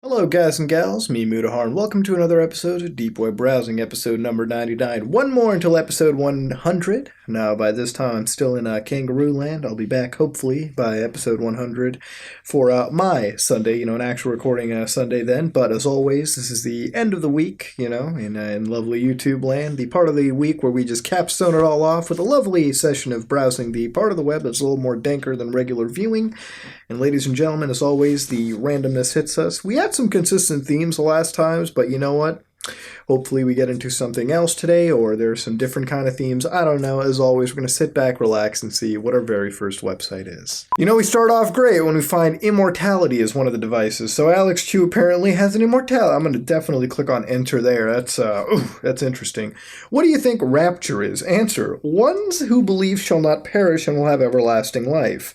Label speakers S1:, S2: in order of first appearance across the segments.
S1: Hello guys and gals, me Mudahar, and welcome to another episode of Deep Web Browsing, episode number 99. One more until episode 100. Now, by this time, I'm still in Kangaroo Land. I'll be back, hopefully, by episode 100 for my Sunday, an actual recording Sunday then. But as always, this is the end of the week, in lovely YouTube land, the part of the week where we just capstone it all off with a lovely session of browsing the part of the web that's a little more danker than regular viewing. And ladies and gentlemen, as always, the randomness hits us. We had some consistent themes the last times, but you know what? Hopefully we get into something else today, or there's some different kind of themes. I don't know. As always, we're going to sit back, relax, and see what our very first website is. We start off great when we find Immortality as one of the devices. So Alex Chu apparently has an Immortality. I'm going to definitely click on Enter there. That's interesting. What do you think Rapture is? Answer: ones who believe shall not perish and will have everlasting life.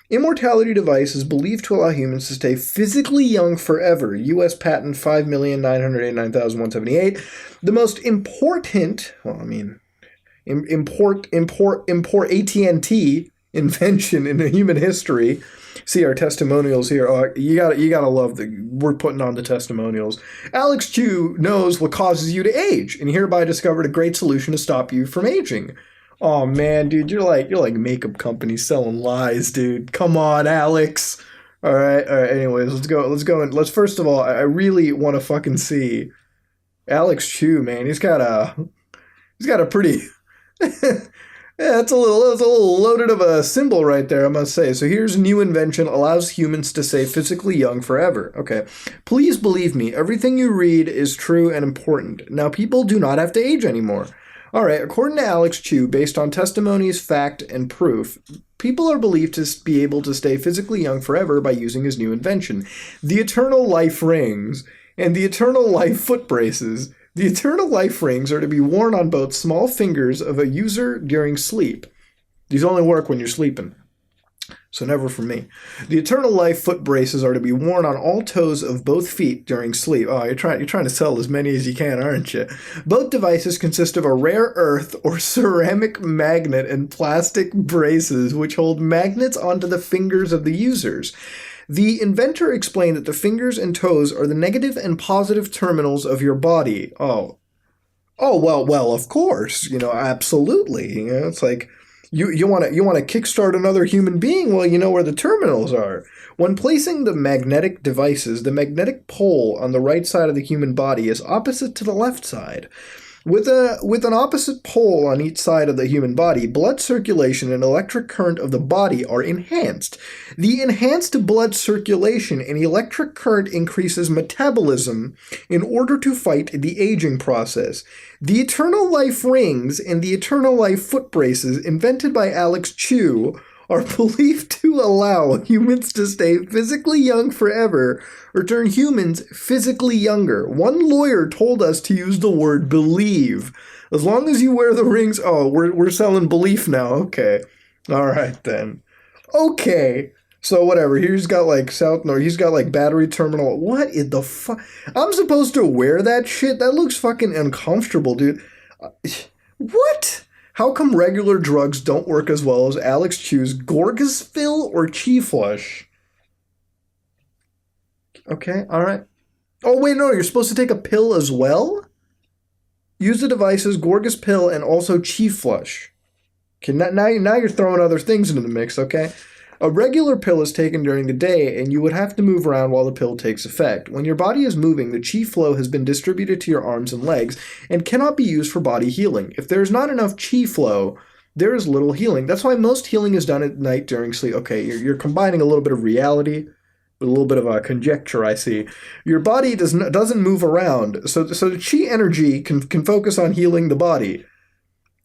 S1: Immortality device is believed to allow humans to stay physically young forever. U.S. patent 5,989,178. The most important, import AT&T invention in the human history. See our testimonials here. You gotta love we're putting on the testimonials. Alex Chu knows what causes you to age, and hereby discovered a great solution to stop you from aging. Oh man, dude, you're like makeup companies selling lies, dude. Come on, Alex. All right. Anyways, let's go. Let's first of all, I really want to fucking see Alex Chu, man. He's got a pretty. That's a little loaded of a symbol right there, I must say. So here's a new invention, allows humans to stay physically young forever. Okay. Please believe me, everything you read is true and important. Now, people do not have to age anymore. All right, according to Alex Chu, based on testimonies, fact, and proof, people are believed to be able to stay physically young forever by using his new invention, the Eternal Life Rings and the Eternal Life Foot Braces. The Eternal Life Rings are to be worn on both small fingers of a user during sleep. These only work when you're sleeping, so never for me. The Eternal Life Foot Braces are to be worn on all toes of both feet during sleep. Oh, you're trying to sell as many as you can, aren't you? Both devices consist of a rare earth or ceramic magnet and plastic braces which hold magnets onto the fingers of the users. The inventor explained that the fingers and toes are the negative and positive terminals of your body. Oh, well, of course, absolutely. It's like, You want to kickstart another human being? Well, you know where the terminals are. When placing the magnetic devices, the magnetic pole on the right side of the human body is opposite to the left side. With an opposite pole on each side of the human body, blood circulation and electric current of the body are enhanced. The enhanced blood circulation and electric current increases metabolism in order to fight the aging process. The Eternal Life Rings and the Eternal Life Foot Braces invented by Alex Chu are believed to allow humans to stay physically young forever or turn humans physically younger. One lawyer told us to use the word believe. As long as you wear the rings, we're selling belief now. Okay. All right then. Okay. So whatever. He's got he's got battery terminal. What in the fuck? I'm supposed to wear that shit? That looks fucking uncomfortable, dude. What? How come regular drugs don't work as well as Alex Chu's Gorgasfil or Chi Flush? Okay, alright. Oh, wait, no, you're supposed to take a pill as well? Use the devices Gorgas Pill and also Chi Flush. Okay, now you're throwing other things into the mix, okay? A regular pill is taken during the day, and you would have to move around while the pill takes effect. When your body is moving, the chi flow has been distributed to your arms and legs and cannot be used for body healing. If there is not enough chi flow, there is little healing. That's why most healing is done at night during sleep. Okay, you're combining a little bit of reality with a little bit of a conjecture, I see. Your body doesn't move around, so the chi energy can focus on healing the body.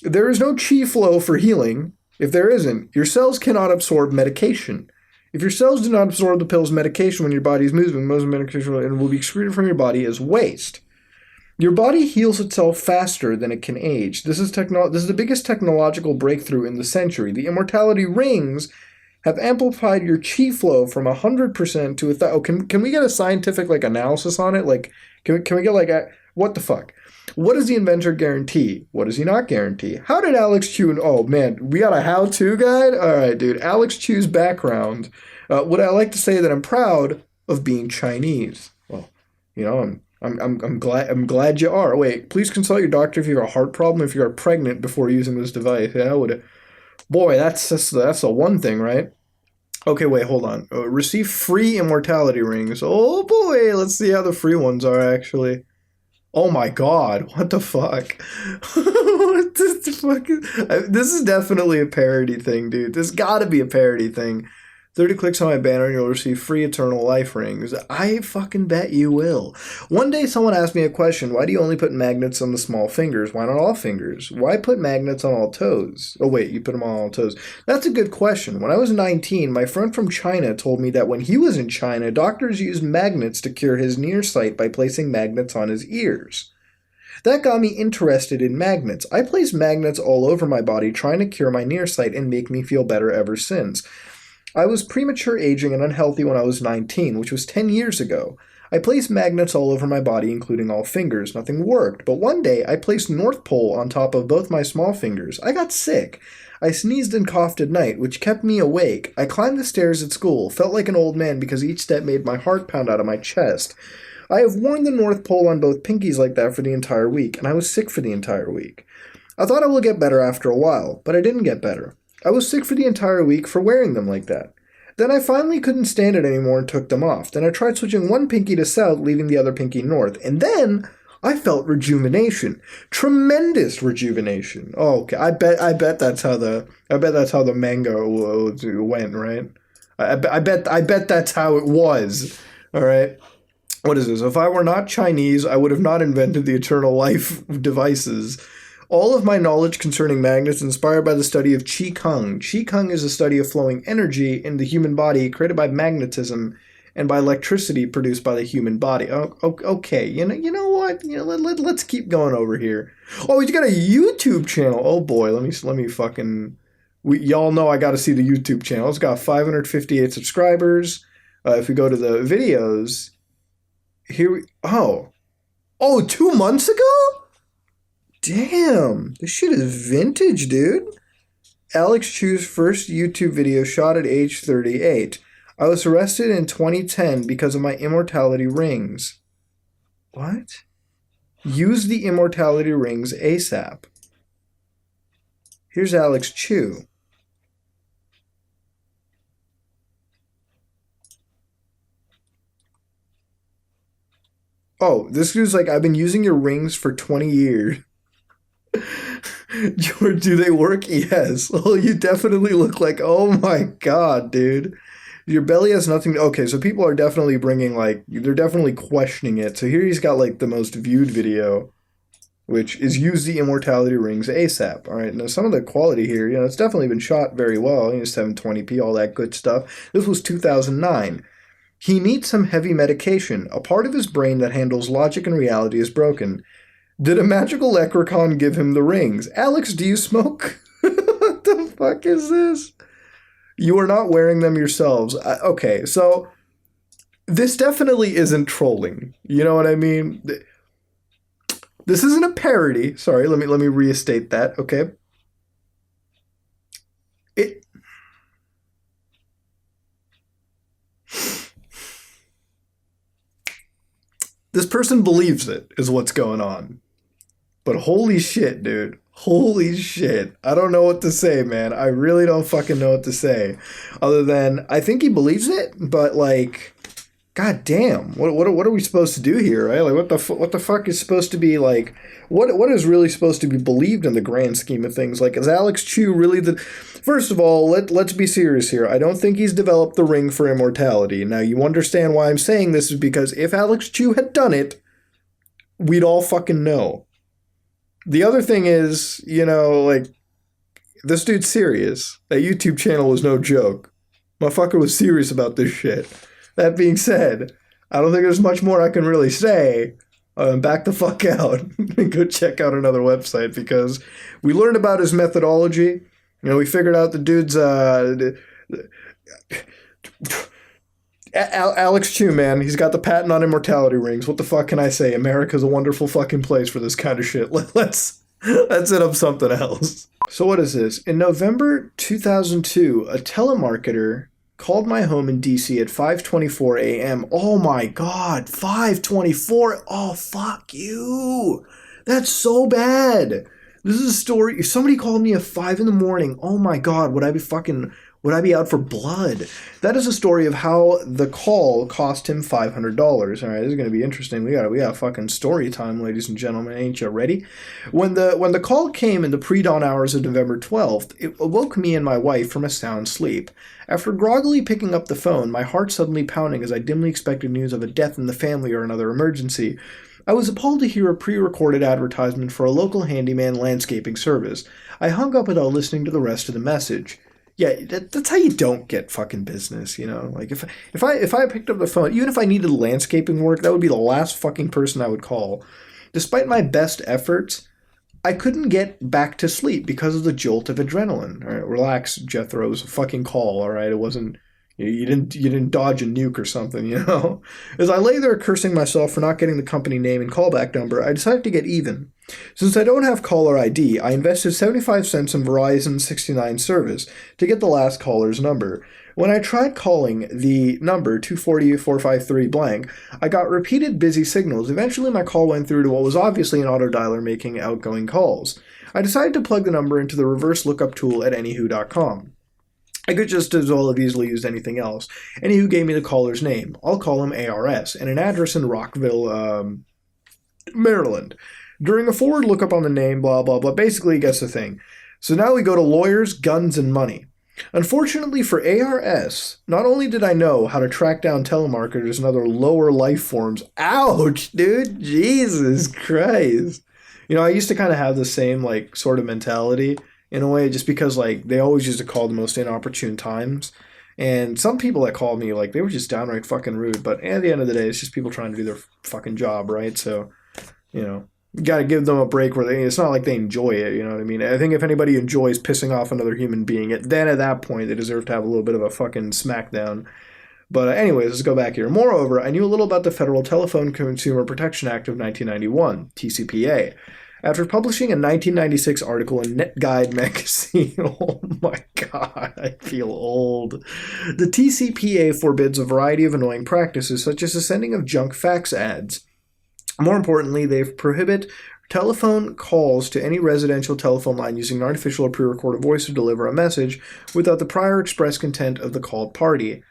S1: There is no chi flow for healing. If there isn't, your cells cannot absorb medication. If your cells do not absorb the pill's medication when your body is moving, most medication will be excreted from your body as waste. Your body heals itself faster than it can age. This is the biggest technological breakthrough in the century. The Immortality Rings have amplified your chi flow from 100% to 1,000. Can we get a scientific analysis on it? Can we get what the fuck? What does the inventor guarantee? What does he not guarantee? How did Alex Chu... Oh, man, we got a how-to guide? All right, dude. Alex Chu's background. Would I like to say that I'm proud of being Chinese? Well, You know, I'm glad you are. Wait, please consult your doctor if you have a heart problem, if you are pregnant before using this device. Yeah, I would. Boy, that's the one thing, right? Okay, wait, hold on. Receive free immortality rings. Oh boy, let's see how the free ones are actually. Oh my god, what the fuck? What the fuck this is definitely a parody thing, dude. This gotta be a parody thing. 30 clicks on my banner and you'll receive free eternal life rings. I fucking bet you will. One day someone asked me a question, why do you only put magnets on the small fingers? Why not all fingers? Why put magnets on all toes? Oh wait, you put them on all toes. That's a good question. When I was 19, my friend from China told me that when he was in China, doctors used magnets to cure his nearsight by placing magnets on his ears. That got me interested in magnets. I place magnets all over my body trying to cure my nearsight and make me feel better ever since. I was premature aging and unhealthy when I was 19, which was 10 years ago. I placed magnets all over my body, including all fingers. Nothing worked, but one day I placed North Pole on top of both my small fingers. I got sick. I sneezed and coughed at night, which kept me awake. I climbed the stairs at school, felt like an old man because each step made my heart pound out of my chest. I have worn the North Pole on both pinkies like that for the entire week, and I was sick for the entire week. I thought I would get better after a while, but I didn't get better. I was sick for the entire week for wearing them like that. Then I finally couldn't stand it anymore and took them off. Then I tried switching one pinky to south, leaving the other pinky north. And then I felt rejuvenation. Tremendous rejuvenation. Oh, okay. I bet that's how the manga went, right? I bet that's how it was. All right. What is this? If I were not Chinese, I would have not invented the eternal life devices. All of my knowledge concerning magnets is inspired by the study of Qi Kung. Qi Kung is a study of flowing energy in the human body created by magnetism and by electricity produced by the human body. Oh, okay, you know what? Let's keep going over here. Oh, he's got a YouTube channel. Oh boy, let me fucking. Y'all know I got to see the YouTube channel. It's got 558 subscribers. If we go to the videos, oh, 2 months ago. Damn, this shit is vintage, dude. Alex Chu's first YouTube video shot at age 38. I was arrested in 2010 because of my immortality rings. What? Use the immortality rings ASAP. Here's Alex Chu. Oh, this dude's like, I've been using your rings for 20 years. George, do they work? Yes. Oh, you definitely look like, oh my god, dude. Your belly has nothing. Okay, so people are definitely they're definitely questioning it. So here he's got like the most viewed video, which is use the immortality rings ASAP. All right, now some of the quality here, it's definitely been shot very well. 720p, all that good stuff. This was 2009. He needs some heavy medication. A part of his brain that handles logic and reality is broken. Did a magical leprechaun give him the rings? Alex, do you smoke? What the fuck is this? You are not wearing them yourselves. Okay, so this definitely isn't trolling. You know what I mean? This isn't a parody. Sorry, let me restate that, okay? This person believes it, is what's going on. But holy shit, dude. Holy shit. I don't know what to say, man. I really don't fucking know what to say. Other than, I think he believes it, but like, god damn. What are we supposed to do here, right? Like, what the fuck is supposed to be, like, what is really supposed to be believed in the grand scheme of things? Like, is Alex Chu really the... First of all, let's be serious here. I don't think he's developed the ring for immortality. Now, you understand why I'm saying this is because if Alex Chu had done it, we'd all fucking know. The other thing is, like, this dude's serious. That YouTube channel was no joke. Motherfucker was serious about this shit. That being said, I don't think there's much more I can really say. Back the fuck out and go check out another website because we learned about his methodology. We figured out the dude's Alex Chu, man, he's got the patent on immortality rings. What the fuck can I say? America's a wonderful fucking place for this kind of shit. Let's hit up something else. So what is this? In November 2002, a telemarketer called my home in DC at 5:24 a.m. Oh my god, 5:24. Oh, fuck you. That's so bad. This is a story. If somebody called me at 5 in the morning, oh my god, would I be out for blood? That is a story of how the call cost him $500. All right, this is going to be interesting. We got fucking story time, ladies and gentlemen. Ain't you ready? When the call came in the pre-dawn hours of November 12th, it awoke me and my wife from a sound sleep. After groggily picking up the phone, my heart suddenly pounding as I dimly expected news of a death in the family or another emergency, I was appalled to hear a pre-recorded advertisement for a local handyman landscaping service. I hung up without listening to the rest of the message. Yeah, that's how you don't get fucking business, you know? Like, if I picked up the phone, even if I needed landscaping work, that would be the last fucking person I would call. Despite my best efforts, I couldn't get back to sleep because of the jolt of adrenaline. All right, relax, Jethro. It was a fucking call, all right? It wasn't... You didn't dodge a nuke or something, you know? As I lay there cursing myself for not getting the company name and callback number, I decided to get even. Since I don't have caller ID, I invested 75 cents in Verizon 69 service to get the last caller's number. When I tried calling the number 240-453 blank, I got repeated busy signals. Eventually my call went through to what was obviously an autodialer making outgoing calls. I decided to plug the number into the reverse lookup tool at anywho.com. I could just as well have easily used anything else. Anywho gave me the caller's name. I'll call him ARS, and an address in Rockville, Maryland. During a forward lookup on the name, blah, blah, blah, basically he gets the thing. So now we go to lawyers, guns, and money. Unfortunately for ARS, not only did I know how to track down telemarketers and other lower life forms, ouch, dude, Jesus Christ. You know, I used to kind of have the same, like, sort of mentality in a way, just because, like, they always used to call the most inopportune times. And some people that called me, like, they were just downright fucking rude. But at the end of the day, it's just people trying to do their fucking job, right? So, you know, you got to give them a break where it's not like they enjoy it, you know what I mean? I think if anybody enjoys pissing off another human being, then at that point, they deserve to have a little bit of a fucking smackdown. But anyways, let's go back here. Moreover, I knew a little about the Federal Telephone Consumer Protection Act of 1991, TCPA. After publishing a 1996 article in NetGuide magazine, oh my god, I feel old. The TCPA forbids a variety of annoying practices, such as the sending of junk fax ads. More importantly, they prohibit telephone calls to any residential telephone line using an artificial or pre-recorded voice to deliver a message without the prior express consent of the called party.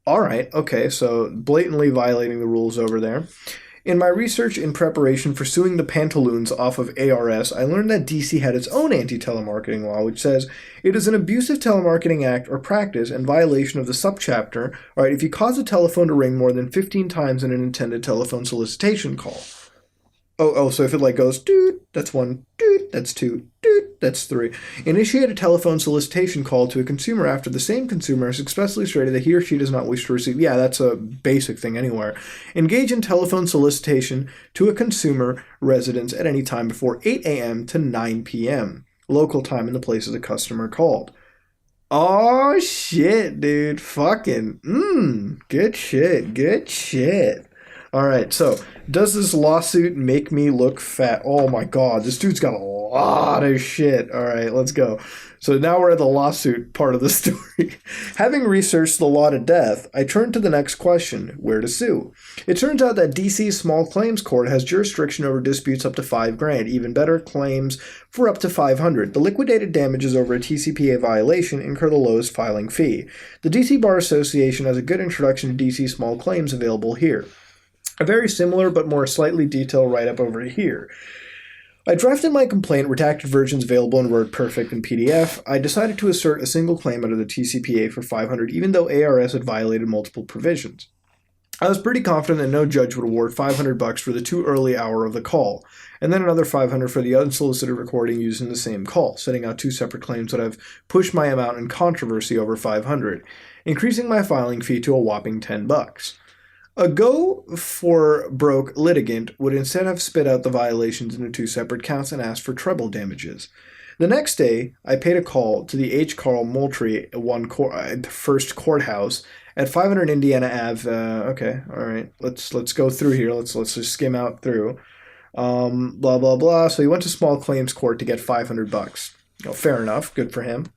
S1: Alright, okay, so blatantly violating the rules over there. In my research in preparation for suing the pantaloons off of ARS, I learned that DC had its own anti-telemarketing law, which says it is an abusive telemarketing act or practice and violation of the subchapter, alright, if you cause a telephone to ring more than 15 times in an intended telephone solicitation call. So if it like goes, doot, that's one, doot, that's two, doot, that's three. Initiate a telephone solicitation call to a consumer after the same consumer has expressly stated that he or she does not wish to receive. Yeah, that's a basic thing anywhere. Engage in telephone solicitation to a consumer residence at any time before 8 a.m. to 9 p.m. local time in the place of the customer called. Oh, shit, dude. Fucking, good shit, good shit. All right, so does this lawsuit make me look fat? Oh my god, this dude's got a lot of shit. All right, let's go. So now we're at the lawsuit part of the story. Having researched the law to death, I turn to the next question, where to sue? It turns out that DC's Small Claims Court has jurisdiction over disputes up to $5,000, even better, claims for up to $500. The liquidated damages over a TCPA violation incur the lowest filing fee. The DC Bar Association has a good introduction to DC small claims available here. A very similar but more slightly detailed write-up over here. I drafted my complaint, redacted versions available in WordPerfect and PDF. I decided to assert a single claim under the TCPA for $500, even though ARS had violated multiple provisions. I was pretty confident that no judge would award $500 for the too early hour of the call, and then another $500 for the unsolicited recording used in the same call, setting out two separate claims that have pushed my amount in controversy over $500, increasing my filing fee to a whopping $10. A go-for-broke litigant would instead have spit out the violations into two separate counts and asked for treble damages. The next day, I paid a call to the H. Carl Moultrie First Courthouse at 500 Indiana Ave. Okay, all right, let's go through here. Let's just skim out through. Blah blah blah. So he went to Small Claims Court to get $500. fair enough. Good for him.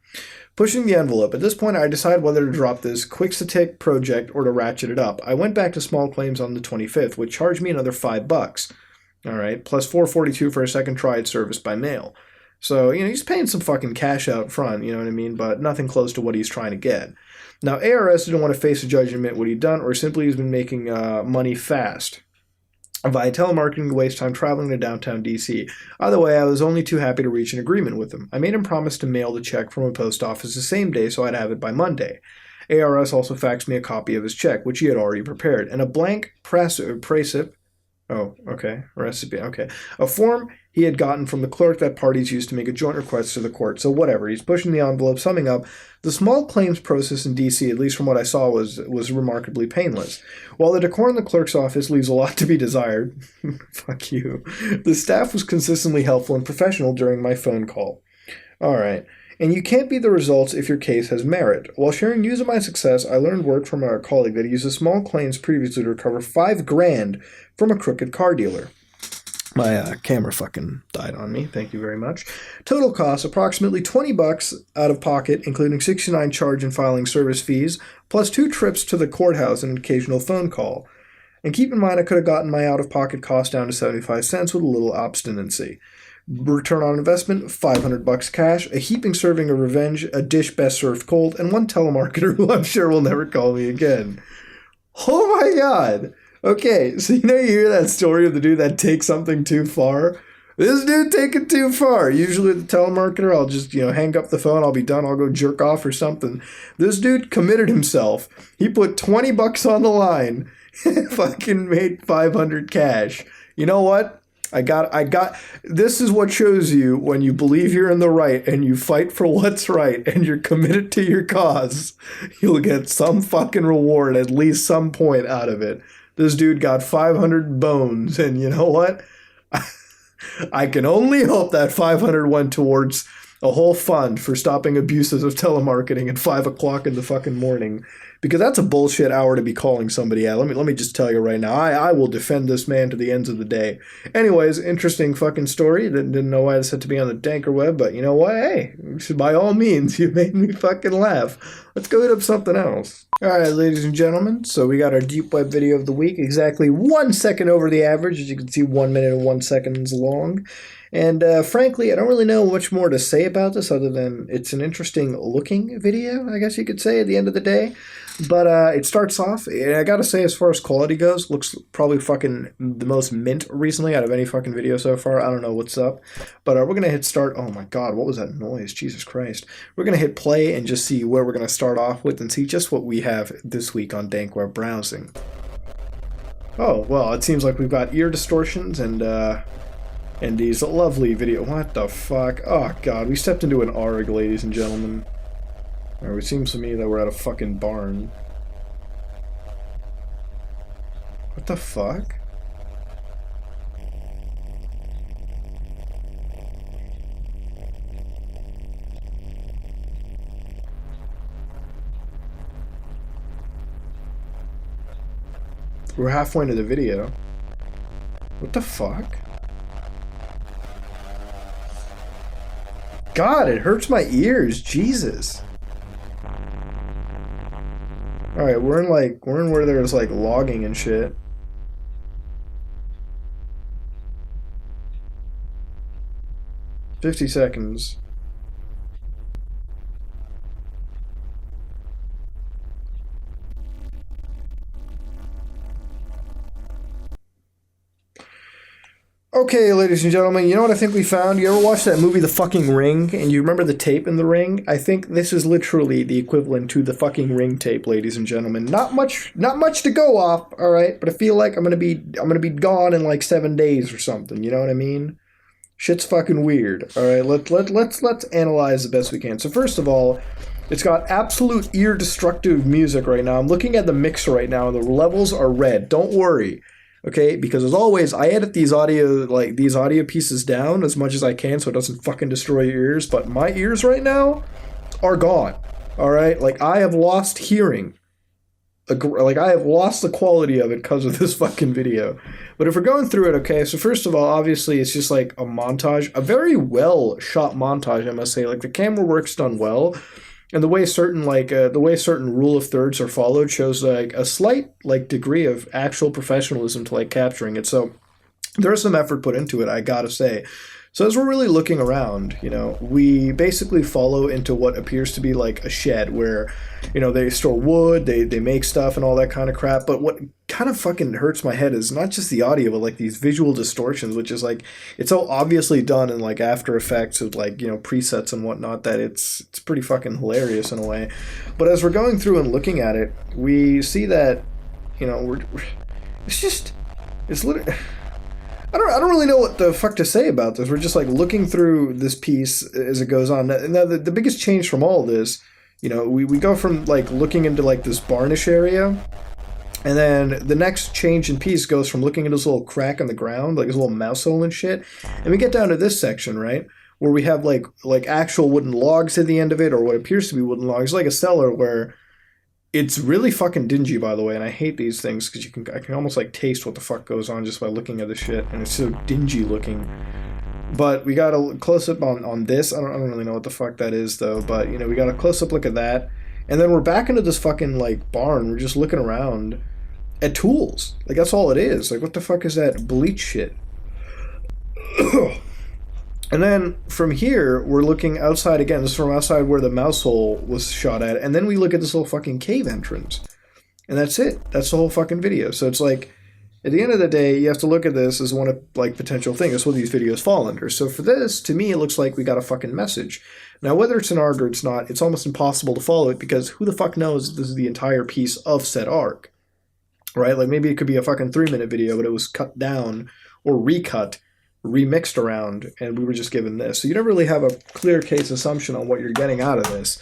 S1: Pushing the envelope. At this point, I decided whether to drop this quick-to-tick project or to ratchet it up. I went back to small claims on the 25th, which charged me another $5. All right, plus $4.42 for a second try at service by mail. So, he's paying some fucking cash out front, you know what I mean? But nothing close to what he's trying to get. Now, ARS didn't want to face a judge and admit what he'd done, or simply he's been making money fast via telemarketing to waste time traveling to downtown DC. Either way, I was only too happy to reach an agreement with him. I made him promise to mail the check from a post office the same day so I'd have it by Monday. ARS also faxed me a copy of his check, which he had already prepared, and a blank recipe, a form he had gotten from the clerk that parties used to make a joint request to the court. So whatever, he's pushing the envelope. Summing up, the small claims process in DC, at least from what I saw, was remarkably painless. While the decor in the clerk's office leaves a lot to be desired, fuck you, the staff was consistently helpful and professional during my phone call. Alright. And you can't beat the results if your case has merit. While sharing news of my success, I learned word from a colleague that he used small claims previously to recover $5,000 from a crooked car dealer. My camera fucking died on me. Thank you very much. Total cost, approximately $20 out of pocket, including $69 charge and filing service fees, plus 2 trips to the courthouse and an occasional phone call. And keep in mind, I could have gotten my out-of-pocket cost down to 75 cents with a little obstinacy. Return on investment, $500 cash, a heaping serving of revenge, a dish best served cold, and one telemarketer who I'm sure will never call me again. Oh my god! Okay, so you hear that story of the dude that takes something too far? This dude take it too far. Usually the telemarketer, I'll just, hang up the phone, I'll be done, I'll go jerk off or something. This dude committed himself. He put $20 on the line and fucking made 500 cash. You know what? I got, this is what shows you when you believe you're in the right and you fight for what's right and you're committed to your cause, you'll get some fucking reward, at least some point out of it. This dude got 500 bones, and you know what? I can only hope that 500 went towards a whole fund for stopping abuses of telemarketing at 5 o'clock in the fucking morning. Because that's a bullshit hour to be calling somebody at. Let me just tell you right now. I will defend this man to the ends of the day. Anyways, interesting fucking story. Didn't know why this had to be on the danker web, but you know what? Hey, by all means, you made me fucking laugh. Let's go hit up something else. Alright, ladies and gentlemen, so we got our deep web video of the week, exactly 1 second over the average. As you can see, 1 minute and 1 second long. And frankly, I don't really know much more to say about this other than it's an interesting looking video, I guess you could say, at the end of the day. But it starts off, I gotta say, as far as quality goes, looks probably fucking the most mint recently out of any fucking video so far. I don't know what's up. But we're gonna hit start. Oh my god, what was that noise? Jesus Christ. We're gonna hit play and just see where we're gonna start off with and see just what we have this week on dank web browsing. Oh, well, it seems like we've got ear distortions and these lovely video. What the fuck? Oh god, we stepped into an ARG, ladies and gentlemen. Or it seems to me that we're at a fucking barn. What the fuck? We're halfway into the video. What the fuck? God, it hurts my ears. Jesus. Alright, we're in where there's like logging and shit. $50 seconds. Okay, ladies and gentlemen, you know what I think we found? You ever watch that movie The Fucking Ring, and you remember the tape in The Ring? I think this is literally the equivalent to the fucking Ring tape, ladies and gentlemen. Not much to go off, all right? But I feel like I'm gonna be gone in like 7 days or something. You know what I mean? Shit's fucking weird. All right, let's analyze the best we can. So first of all, it's got absolute ear destructive music right now. I'm looking at the mixer right now, and the levels are red. Don't worry. Okay, because as always, I edit these audio pieces down as much as I can so it doesn't fucking destroy your ears, but my ears right now are gone. Alright? Like, I have lost hearing. like I have lost the quality of it because of this fucking video. But if we're going through it, okay, so first of all, obviously it's just like a montage, a very well shot montage, I must say. Like the camera work's done well, and the way certain rule of thirds are followed shows like a slight like degree of actual professionalism to like capturing it. So there's some effort put into it, I gotta say. So as we're really looking around, you know, we basically follow into what appears to be like a shed where, you know, they store wood, they make stuff and all that kind of crap. But what kind of fucking hurts my head is not just the audio, but like these visual distortions, which is like, it's so obviously done in like After Effects with like, you know, presets and whatnot that it's pretty fucking hilarious in a way. But as we're going through and looking at it, we see that, you know, it's literally... I don't really know what the fuck to say about this. We're just like looking through this piece as it goes on. Now the biggest change from all this, you know, we go from like looking into like this barnish area, and then the next change in piece goes from looking at this little crack in the ground, like this little mouse hole and shit, and we get down to this section, right, where we have like actual wooden logs at the end of it, or what appears to be wooden logs, like a cellar where it's really fucking dingy, by the way, and I hate these things because I can almost like taste what the fuck goes on just by looking at the shit, and it's so dingy looking. But we got a close-up on this. I don't really know what the fuck that is, though, but, you know, we got a close-up look at that, and then we're back into this fucking, like, barn. We're just looking around at tools. Like, that's all it is. Like, what the fuck is that bleach shit? And then from here, we're looking outside again. This is from outside where the mouse hole was shot at. And then we look at this little fucking cave entrance. And that's it. That's the whole fucking video. So it's like, at the end of the day, you have to look at this as one of, like, potential things. That's what these videos fall under. So for this, to me, it looks like we got a fucking message. Now, whether it's an arc or it's not, it's almost impossible to follow it because who the fuck knows this is the entire piece of said arc. Right? Like, maybe it could be a fucking 3-minute video, but it was cut down or recut, remixed around, and we were just given this. So you don't really have a clear case assumption on what you're getting out of this.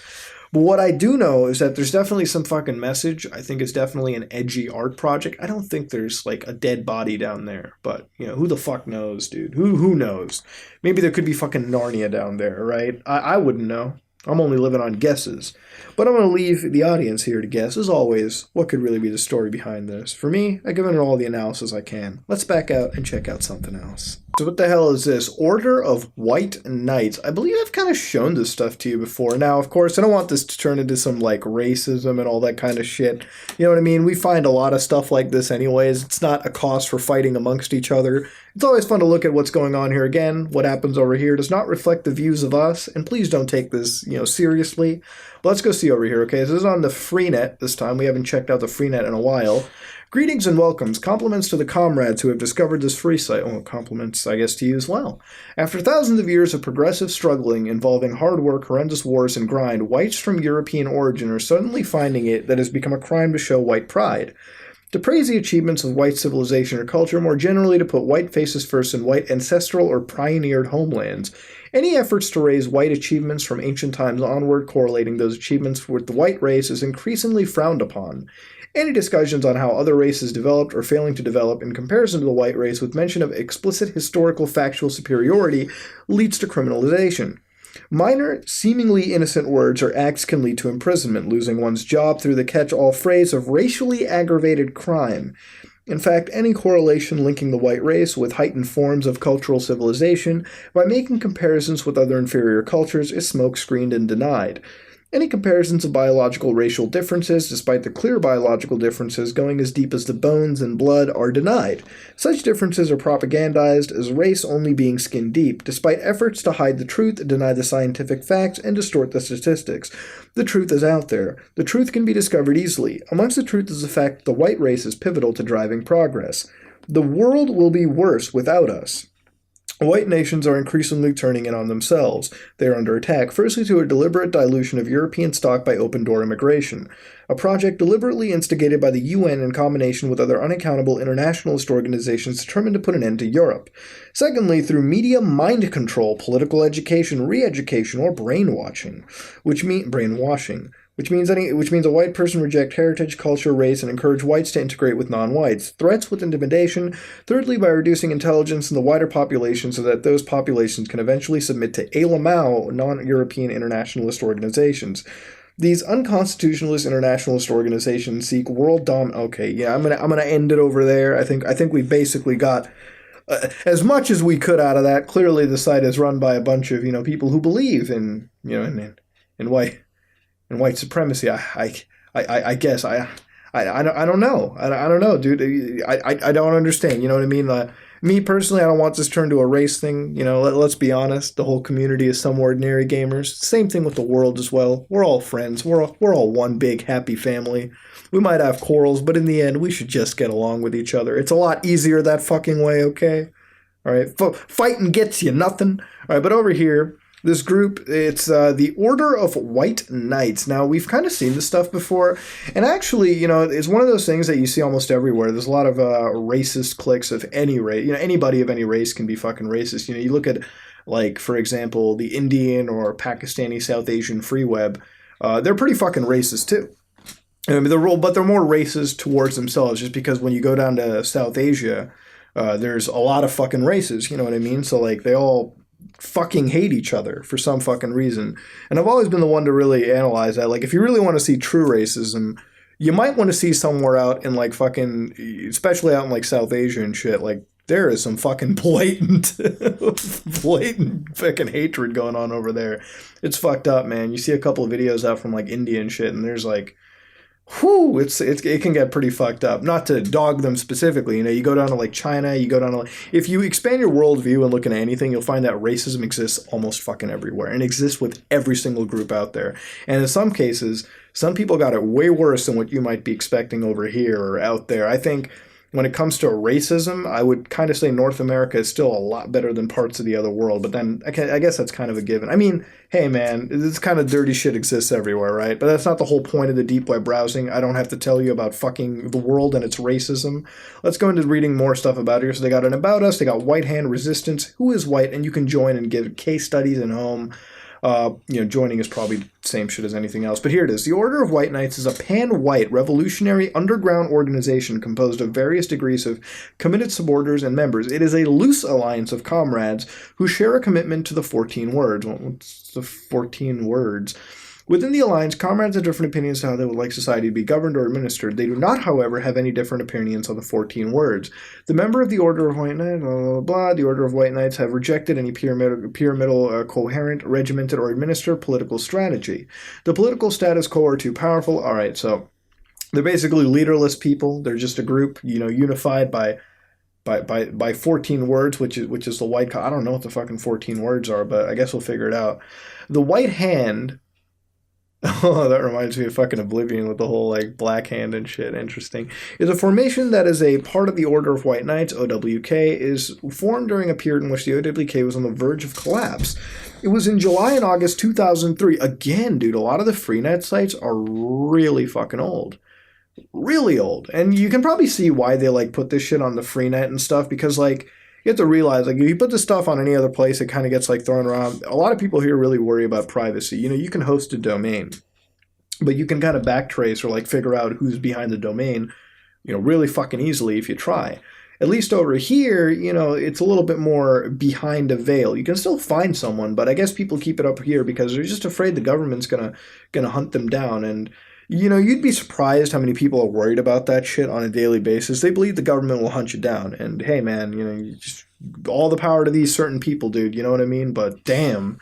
S1: But what I do know is that there's definitely some fucking message. I think it's definitely an edgy art project. I don't think there's like a dead body down there, but you know, who the fuck knows, dude? Who knows? Maybe there could be fucking Narnia down there, right? I wouldn't know. I'm only living on guesses. But I'm going to leave the audience here to guess, as always, what could really be the story behind this. For me, I've given it all the analysis I can. Let's back out and check out something else. So what the hell is this? Order of White Knights. I believe I've kind of shown this stuff to you before. Now, of course, I don't want this to turn into some, like, racism and all that kind of shit. You know what I mean? We find a lot of stuff like this anyways. It's not a cause for fighting amongst each other. It's always fun to look at what's going on here. Again, what happens over here does not reflect the views of us, and please don't take this, you know, seriously. But let's go see over here, okay? So this is on the Freenet this time. We haven't checked out the Freenet in a while. Greetings and welcomes. Compliments to the comrades who have discovered this free site. Oh, compliments, I guess, to you as well. After thousands of years of progressive struggling involving hard work, horrendous wars, and grind, whites from European origin are suddenly finding it that it has become a crime to show white pride. To praise the achievements of white civilization or culture, more generally to put white faces first in white ancestral or pioneered homelands. Any efforts to raise white achievements from ancient times onward, correlating those achievements with the white race, is increasingly frowned upon. Any discussions on how other races developed or failing to develop in comparison to the white race with mention of explicit historical factual superiority leads to criminalization. Minor, seemingly innocent words or acts can lead to imprisonment, losing one's job through the catch-all phrase of racially aggravated crime. In fact, any correlation linking the white race with heightened forms of cultural civilization by making comparisons with other inferior cultures is smokescreened and denied. Any comparisons of biological racial differences, despite the clear biological differences going as deep as the bones and blood, are denied. Such differences are propagandized as race only being skin deep, despite efforts to hide the truth, deny the scientific facts, and distort the statistics. The truth is out there. The truth can be discovered easily. Amongst the truth is the fact that the white race is pivotal to driving progress. The world will be worse without us. White nations are increasingly turning in on themselves. They are under attack, firstly to a deliberate dilution of European stock by open-door immigration, a project deliberately instigated by the UN in combination with other unaccountable internationalist organizations determined to put an end to Europe. Secondly, through media mind control, political education, re-education, or brainwashing, which means a white person reject heritage, culture, race, and encourage whites to integrate with non-whites. Threats with intimidation. Thirdly, by reducing intelligence in the wider population so that those populations can eventually submit to AYY LMAO, non-European internationalist organizations. These unconstitutionalist internationalist organizations seek world dom. Okay, yeah, I'm gonna end it over there. I think we basically got as much as we could out of that. Clearly, the site is run by a bunch of people who believe in in white white supremacy. I guess I don't know. I don't know, dude. I don't understand. You know what I mean? Me personally, I don't want this turned to a race thing. Let's be honest. The whole community is some ordinary gamers. Same thing with the world as well. We're all friends. We're all one big happy family. We might have quarrels, but in the end, we should just get along with each other. It's a lot easier that fucking way, okay? All right, fighting gets you nothing. All right, but over here, this group, it's the Order of White Knights. Now, we've kind of seen this stuff before, and actually, it's one of those things that you see almost everywhere. There's a lot of racist cliques of any race. Anybody of any race can be fucking racist. You look at, like, for example, the Indian or Pakistani South Asian free web. They're pretty fucking racist, too. I mean, they're more racist towards themselves, just because when you go down to South Asia, there's a lot of fucking races, you know what I mean? So, like, they all fucking hate each other for some fucking reason. And I've always been the one to really analyze that. Like, if you really want to see true racism, you might want to see somewhere out in, like, fucking, especially out in, like, South Asia and shit. Like, there is some fucking blatant fucking hatred going on over there. It's fucked up, man. You see a couple of videos out from, like, India and shit, and there's, like, whew, it can get pretty fucked up. Not to dog them specifically, you go down to like China, you go down to if you expand your worldview and look at anything, you'll find that racism exists almost fucking everywhere and exists with every single group out there. And in some cases, some people got it way worse than what you might be expecting over here or out there. I think when it comes to racism, I would kind of say North America is still a lot better than parts of the other world. But then I guess that's kind of a given. I mean, hey, man, this kind of dirty shit exists everywhere, right? But that's not the whole point of the deep web browsing. I don't have to tell you about fucking the world and its racism. Let's go into reading more stuff about it here. So they got an About Us. They got White Hand Resistance. Who is white? And you can join and give case studies at home. Joining is probably the same shit as anything else. But here it is. The Order of White Knights is a pan-white revolutionary underground organization composed of various degrees of committed supporters and members. It is a loose alliance of comrades who share a commitment to the 14 words. What's the 14 words? Within the alliance, comrades have different opinions to how they would like society to be governed or administered. They do not, however, have any different opinions on the 14 words. The member of the Order of White Knights, blah, blah, blah, the Order of White Knights have rejected any pyramidal, coherent, regimented, or administered political strategy. The political status quo are too powerful. All right, so they're basically leaderless people. They're just a group, unified by 14 words, which is the white. I don't know what the fucking 14 words are, but I guess we'll figure it out. The White Hand. Oh, that reminds me of fucking Oblivion with the whole, like, black hand and shit. Interesting. Is a formation that is a part of the Order of White Knights, OWK, is formed during a period in which the OWK was on the verge of collapse. It was in July and August 2003. Again, dude, a lot of the Freenet sites are really fucking old. Really old. And you can probably see why they, like, put this shit on the Freenet and stuff, because, like, you have to realize, like, if you put this stuff on any other place, it kind of gets, like, thrown around. A lot of people here really worry about privacy. You can host a domain, but you can kind of backtrace or, like, figure out who's behind the domain, really fucking easily if you try. At least over here, it's a little bit more behind a veil. You can still find someone, but I guess people keep it up here because they're just afraid the government's gonna hunt them down. And you'd be surprised how many people are worried about that shit on a daily basis. They believe the government will hunt you down. And hey, man, you just all the power to these certain people, dude. You know what I mean? But damn,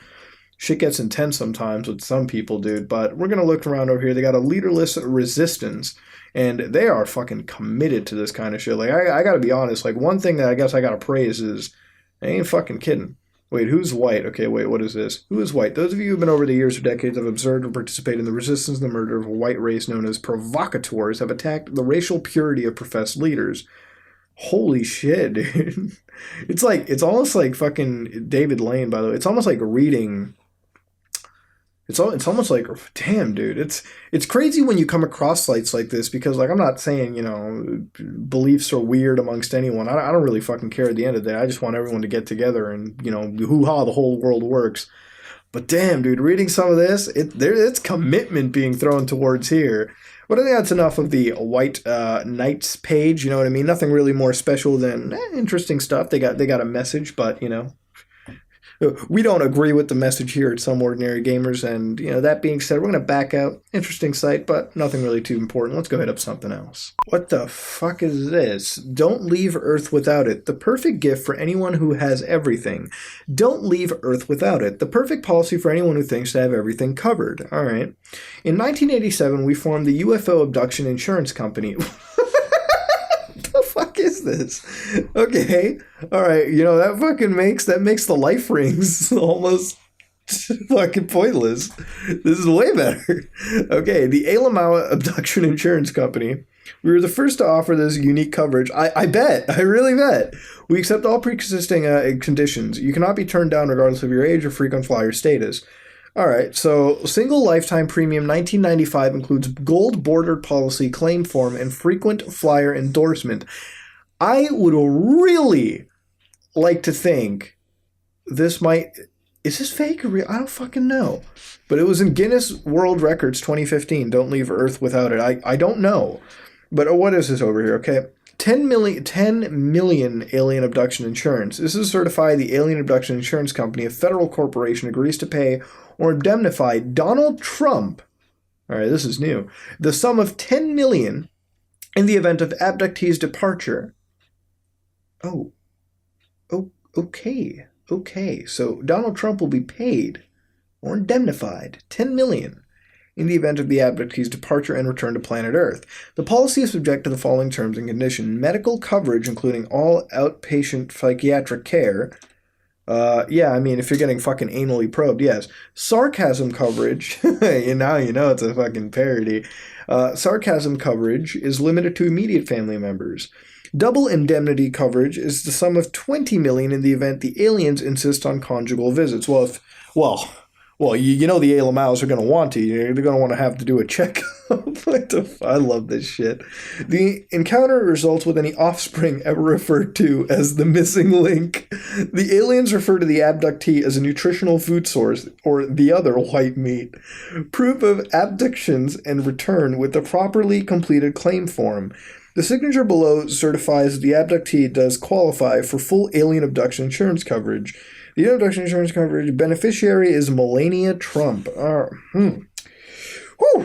S1: shit gets intense sometimes with some people, dude. But we're going to look around over here. They got a leaderless resistance, and they are fucking committed to this kind of shit. Like, I got to be honest. Like, one thing that I guess I got to praise is they ain't fucking kidding. Wait, who's white? Okay, wait, what is this? Who is white? Those of you who have been over the years or decades have observed and participated in the resistance and the murder of a white race known as provocateurs have attacked the racial purity of professed leaders. Holy shit, dude. It's almost like fucking David Lane, by the way. It's almost like reading... It's almost like, damn, dude. It's crazy when you come across sites like this because, like, I'm not saying, beliefs are weird amongst anyone. I don't really fucking care at the end of the day. I just want everyone to get together and, hoo-ha, the whole world works. But damn, dude, reading some of this, it's commitment being thrown towards here. But I think that's enough of the White Knights page, you know what I mean? Nothing really more special than interesting stuff. They got a message, but, We don't agree with the message here at Some Ordinary Gamers, and that being said, we're going to back out. Interesting site, but nothing really too important. Let's go hit up something else. What the fuck is this? Don't leave Earth without it. The perfect gift for anyone who has everything. Don't leave Earth without it. The perfect policy for anyone who thinks to have everything covered. All right. In 1987, we formed the UFO Abduction Insurance Company. The fuck is this? Okay, all right. That makes the life rings almost fucking pointless. This is way better. Okay, the LMAO Abduction Insurance Company. We were the first to offer this unique coverage. I bet. I really bet. We accept all pre-existing conditions. You cannot be turned down regardless of your age or frequent flyer status. All right, so single lifetime premium $19.95 includes gold bordered policy, claim form, and frequent flyer endorsement. I would really like to think this might... Is this fake or real? I don't fucking know. But it was in Guinness World Records 2015. Don't leave Earth without it. I don't know. But what is this over here, okay? 10 million alien abduction insurance. This is certified the Alien Abduction Insurance Company, a federal corporation, agrees to pay or indemnify Donald Trump, all right, this is new, the sum of 10 million in the event of abductee's departure. Oh, okay. So Donald Trump will be paid or indemnified 10 million in the event of the abductee's departure and return to planet Earth. The policy is subject to the following terms and conditions: medical coverage, including all outpatient psychiatric care. Yeah, I mean, if you're getting fucking anally probed, yes. Sarcasm coverage, now you know it's a fucking parody. Sarcasm coverage is limited to immediate family members. Double indemnity coverage is the sum of 20 million in the event the aliens insist on conjugal visits. Well, you know the LMAOs are going to want to. They're going to want to have to do a checkup. I love this shit. The encounter results with any offspring ever referred to as the missing link. The aliens refer to the abductee as a nutritional food source or the other white meat. Proof of abductions and return with the properly completed claim form. The signature below certifies the abductee does qualify for full alien abduction insurance coverage. The abduction insurance coverage beneficiary is Melania Trump.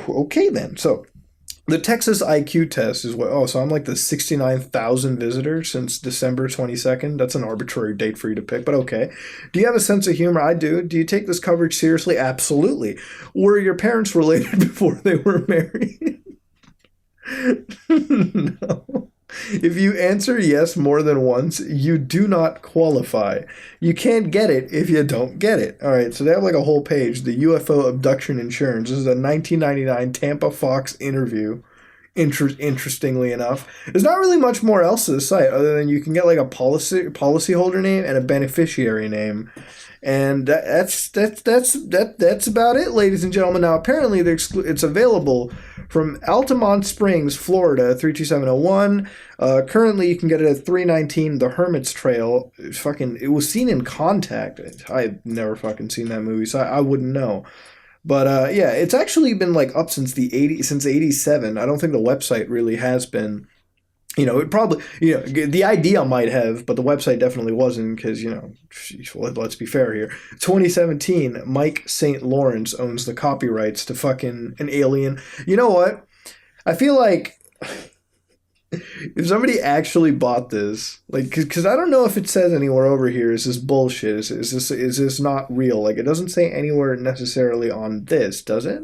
S1: Okay then. So the Texas IQ test is what... Oh, so I'm like the 69,000 visitors since December 22nd. That's an arbitrary date for you to pick, but okay. Do you have a sense of humor? I do. Do you take this coverage seriously? Absolutely. Were your parents related before they were married? No. If you answer yes more than once, you do not qualify. You can't get it if you don't get it. All right, so they have like a whole page, the UFO Abduction Insurance. This is a 1999 Tampa Fox interview. Interestingly enough, there's not really much more else to the site other than you can get like a policyholder name and a beneficiary name. And that's about it, ladies and gentlemen. Now, apparently, it's available from Altamont Springs, Florida, 32701. Currently, you can get it at 319 The Hermit's Trail. It was seen in Contact. I've never fucking seen that movie, so I wouldn't know. But yeah, it's actually been like up since since 87. I don't think the website really has been. It probably, the idea might have, but the website definitely wasn't because, let's be fair here. 2017, Mike St. Lawrence owns the copyrights to fucking an alien. You know what? I feel like if somebody actually bought this, like, because I don't know if it says anywhere over here, is this bullshit? Is this not real? Like, it doesn't say anywhere necessarily on this, does it?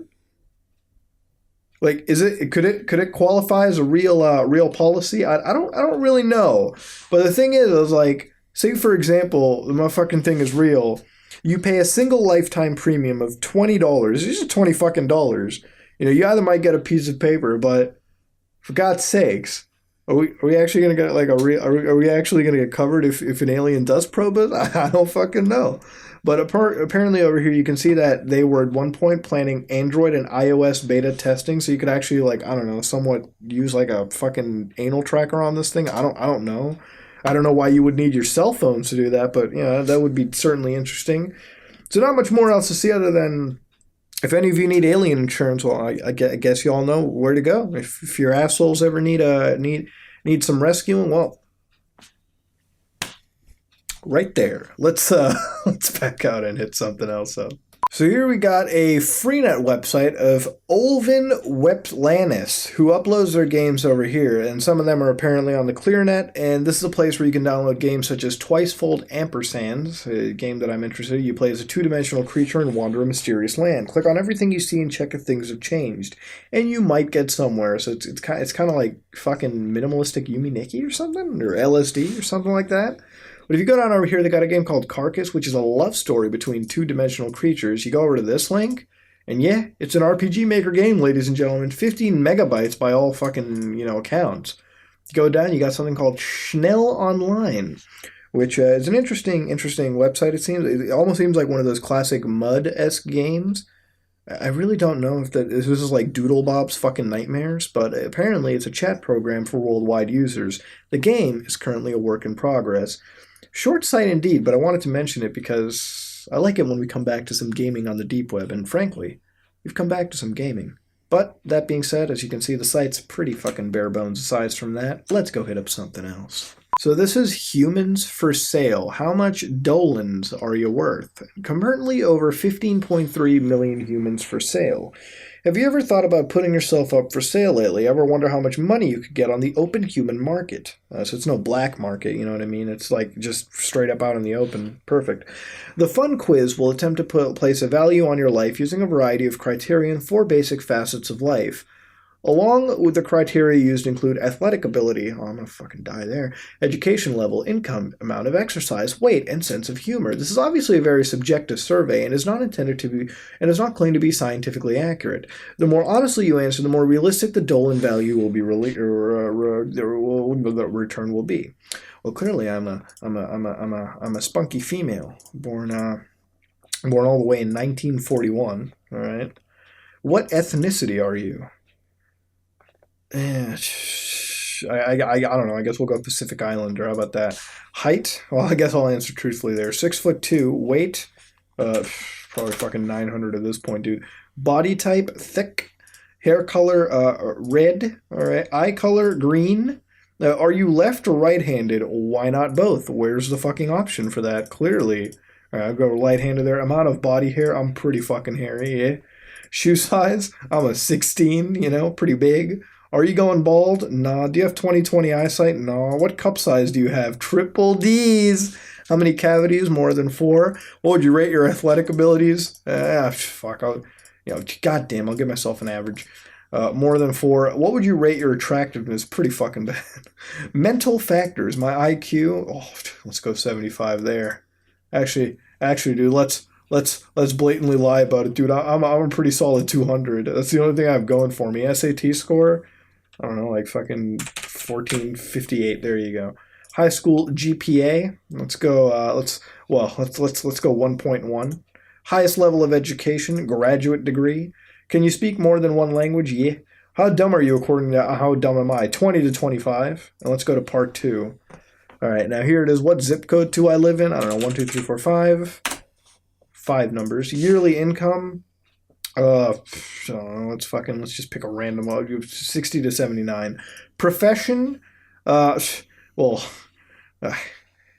S1: Like, could it qualify as a real policy? I don't really know. But the thing is like, say for example, the motherfucking thing is real. You pay a single lifetime premium of $20. It's just $20 fucking dollars. You either might get a piece of paper, but for God's sakes, are we actually gonna get like are we actually gonna get covered if an alien does probe us? I don't fucking know. But apparently over here you can see that they were at one point planning Android and iOS beta testing, so you could actually, like, I don't know, somewhat use like a fucking anal tracker on this thing. I don't know. I don't know why you would need your cell phones to do that, but that would be certainly interesting. So not much more else to see other than if any of you need alien insurance, well, I guess you all know where to go. If your assholes ever need some rescuing, well, right there. Let's let's back out and hit something else up. So here we got a Freenet website of Olvin Weplanis, who uploads their games over here, and some of them are apparently on the ClearNet, and this is a place where you can download games such as Twicefold Ampersands, a game that I'm interested in. You play as a two-dimensional creature and wander a mysterious land. Click on everything you see and check if things have changed, and you might get somewhere. So it's kind of like fucking minimalistic Yumi Nikki or something, or LSD or something like that. But if you go down over here, they got a game called Carcass, which is a love story between two-dimensional creatures. You go over to this link, and yeah, it's an RPG Maker game, ladies and gentlemen. 15 megabytes by all fucking, accounts. You go down, you got something called Schnell Online, which is an interesting website, it seems. It almost seems like one of those classic Mud-esque games. I really don't know if this is like Doodlebob's fucking nightmares, but apparently it's a chat program for worldwide users. The game is currently a work in progress. Short site indeed, but I wanted to mention it because I like it when we come back to some gaming on the deep web, and frankly, we've come back to some gaming. But that being said, as you can see, the site's pretty fucking bare bones aside from that. Let's go hit up something else. So this is Humans for Sale. How much Dolans are you worth? Currently over 15.3 million humans for sale. Have you ever thought about putting yourself up for sale lately? Ever wonder how much money you could get on the open human market? So it's no black market, you know what I mean? It's like just straight up out in the open. Perfect. The fun quiz will attempt to place a value on your life using a variety of criteria in 4 basic facets of life. Along with the criteria used include athletic ability, oh, I'm gonna fucking die there, education level, income, amount of exercise, weight, and sense of humor. This is obviously a very subjective survey and is not intended to be, and is not claimed to be scientifically accurate. The more honestly you answer, the more realistic the Dolan value will be, the return will be. Well, clearly I'm a spunky female, born all the way in 1941. All right, what ethnicity are you? I don't know. I guess we'll go Pacific Islander. How about that? Height? Well, I guess I'll answer truthfully there. 6'2". Weight? Probably fucking 900 at this point, dude. Body type? Thick. Hair color? Red. All right. Eye color? Green. Are you left or right-handed? Why not both? Where's the fucking option for that? Clearly. All right, I'll go right-handed there. Amount of body hair? I'm pretty fucking hairy, yeah. Shoe size? I'm a 16, pretty big. Are you going bald? Nah. Do you have 20/20 eyesight? Nah. What cup size do you have? Triple D's. How many cavities? More than 4. What would you rate your athletic abilities? Fuck. Goddamn, I'll give myself an average. More than 4. What would you rate your attractiveness? Pretty fucking bad. Mental factors. My IQ? Oh, let's go 75 there. Actually, dude, let's blatantly lie about it, dude. I'm a pretty solid 200. That's the only thing I have going for me. SAT score? I don't know, like fucking 1458. There you go. High school GPA. Let's go. Let's go 1.1. Highest level of education, graduate degree. Can you speak more than one language? Yeah. How dumb are you according to how dumb am I? 20 to 25. And let's go to part 2. All right, now here it is. What zip code do I live in? I don't know. 1, 2, 3, 4, 5. 5 numbers. Yearly income. Let's just pick a random one. 60 to 79. Profession.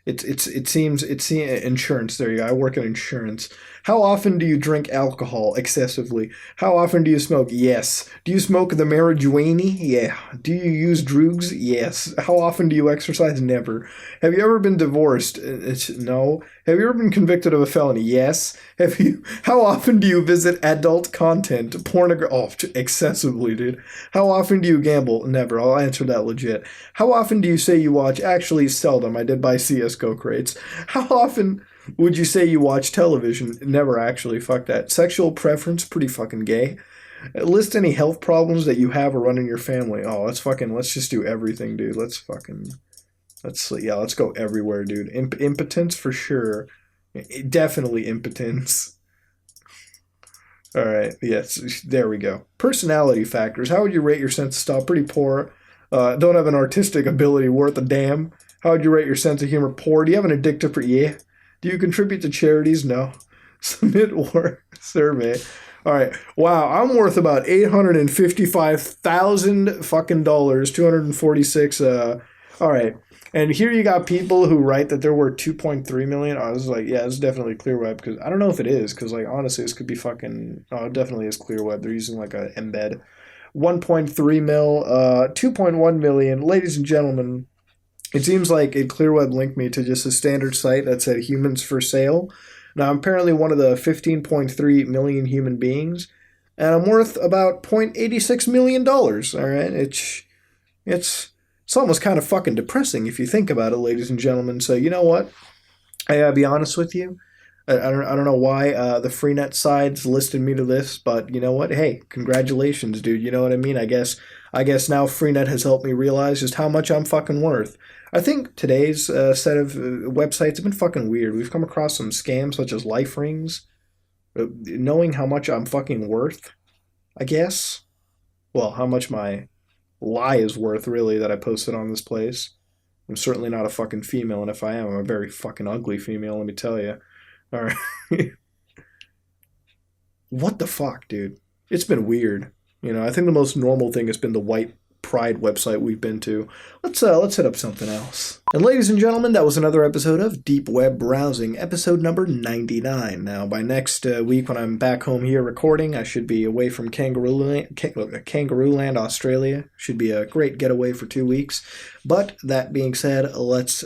S1: It seems insurance. There you go. I work in insurance. How often do you drink alcohol excessively? How often do you smoke? Yes. Do you smoke the marijuana? Yeah. Do you use drugs? Yes. How often do you exercise? Never. Have you ever been divorced? No. Have you ever been convicted of a felony? Yes. How often do you visit adult content? Pornography? Excessively, dude. How often do you gamble? Never. I'll answer that legit. How often do you say you watch? Actually, seldom. I did buy CSGO crates. How often would you say you watch television? Never actually. Fuck that. Sexual preference? Pretty fucking gay. List any health problems that you have or run in your family. Oh, let's just do everything, dude. Let's go everywhere, dude. Impotence for sure. Definitely impotence. All right. Yes. There we go. Personality factors. How would you rate your sense of style? Pretty poor. Don't have an artistic ability worth a damn. How would you rate your sense of humor? Poor. Do you have an addictive? Yeah. Do you contribute to charities? No. Submit work survey. All right. Wow. I'm worth about $855,000 fucking dollars. 246. All right. And here you got people who write that there were 2.3 million. I was like, yeah, it's definitely clear web because I don't know if it is because like honestly, this could be fucking. Oh, it definitely is clear web. They're using like a embed. 1.3 mil, 2.1 million. Ladies and gentlemen, it seems like a ClearWeb linked me to just a standard site that said humans for sale. Now, I'm apparently one of the 15.3 million human beings, and I'm worth about $0.86 million. All right, it's almost kind of fucking depressing if you think about it, ladies and gentlemen. So you know what? I gotta be honest with you. I don't know why the Freenet sides listed me to this, but you know what? Hey, congratulations, dude. You know what I mean? I guess now Freenet has helped me realize just how much I'm fucking worth. I think today's set of websites have been fucking weird. We've come across some scams such as life rings. Knowing how much I'm fucking worth, I guess. Well, how much my lie is worth, really, that I posted on this place. I'm certainly not a fucking female, and if I am, I'm a very fucking ugly female, let me tell you. All right. What the fuck, dude? It's been weird. I think the most normal thing has been the white pride website we've been to. Let's hit up something else. And ladies and gentlemen, that was another episode of Deep Web Browsing, episode number 99. Now, by next week when I'm back home here recording, I should be away from Kangaroo Land, Australia. Should be a great getaway for 2 weeks. But that being said, let's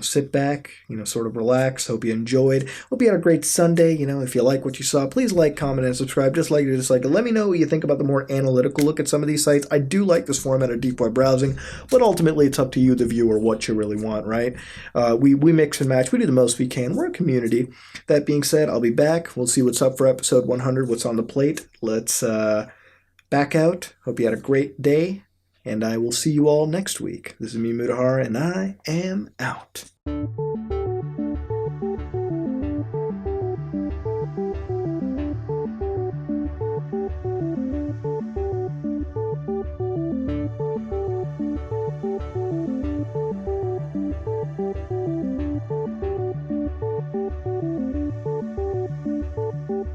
S1: sit back, sort of relax. Hope you enjoyed. Hope you had a great Sunday. If you like what you saw, please like, comment, and subscribe. Just like it. Let me know what you think about the more analytical look at some of these sites. I do like this format of deep web browsing, but ultimately it's up to you, the viewer, what you really want, right? We mix and match. We do the most we can. We're a community. That being said, I'll be back. We'll see what's up for episode 100, what's on the plate. Let's back out. Hope you had a great day. And I will see you all next week. This is me, Mutahara, and I am out.